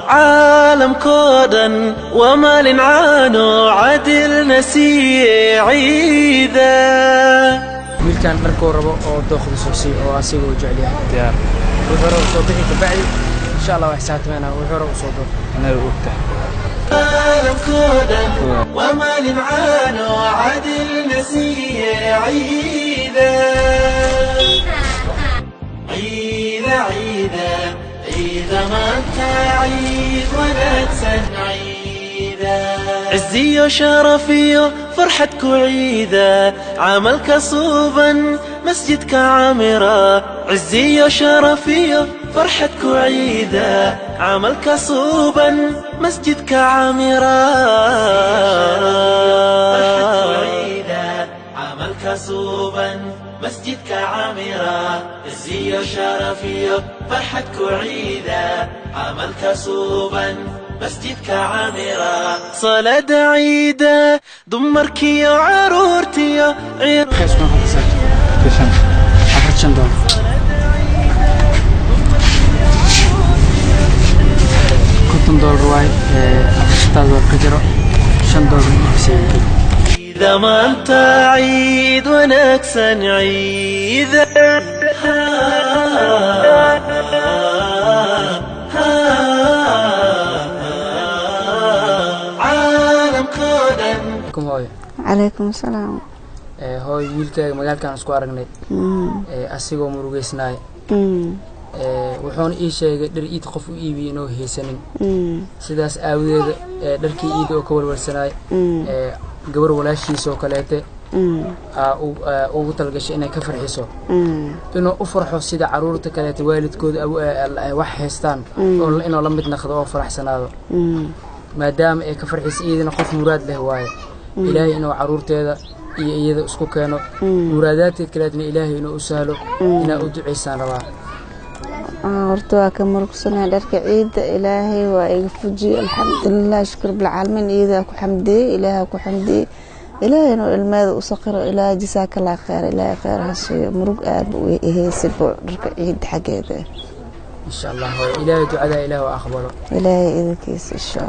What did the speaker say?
عالم كودا وما لنعانو عدل نسي عيدا wiilkan markuu rabo oo dooqda soo si oo asigu jecel yahay diyaar wuxuu rabo soo bixi kabacdi insha Allah wax saatmeena wuxuu rabo soo dooq ana ogta عالم كودا وما لنعانو عدل نسي عيدا عيدا عيدا عيدا ما انت عيد ولا عيدا عزي وشرفي فرحتك عيدا عملك صوبا مسجدك عامرة عزي وشرفي فرحتك عيدا عملك صوبا مسجدك عامرة عملك صوبا مسجدك عامرة عزي وشرفي فرحتك عيدا عملك صوبا مسجدك عامرة صلاة عيدا دمركي يا عرورتي يا عير خيس ما هذا ساعة كيشان أفرشان دون كنتم دول رواي أفرشتا دول كجرو شان دول نفسي إذا ما أنت عيد ونكسا عيدا عالم كودا عليكم السلام هوي wiilkaaga magaalkan isku aragnay asigoo murugeysnaay wuxuuna ii sheegay dhar iid qof u iibiyo inuu heesanin sidaas aawadeeda dharkii iid oo ka walwalsanaay gabar walaashiisa oo kaleete ugu talgashay inay ka farxiso inuu u farxo sida caruurta kaleete waalidkooda wax haystaan oo inuu la mid noqdo oo faraxsanaado maadaama ay ka farxisay iidina qof muraad leh waaye ilaahay inuu caruurteeda iyo iyada isku keeno muraadaadkeed kaleetna ilaahay inuu u sahlo inaa u duceysaan rabaa horta waa ka murugsanaa dharka ciida ilaahay waa iga fujiye alxamdulilah shukr bilcaalamiin iidaa ku xamdiyey ilaaha ku xamdiyey ilaahay inuu ilmaada u saqiro ilaahay jasaakallaa khayr ilaahay khayr ha siiyo murug aad u ihaysibo dharka ciida xaggeeda insha Allah ilaahay ducada ilaahay aqbalo ilaahay idinkiisa insha Allah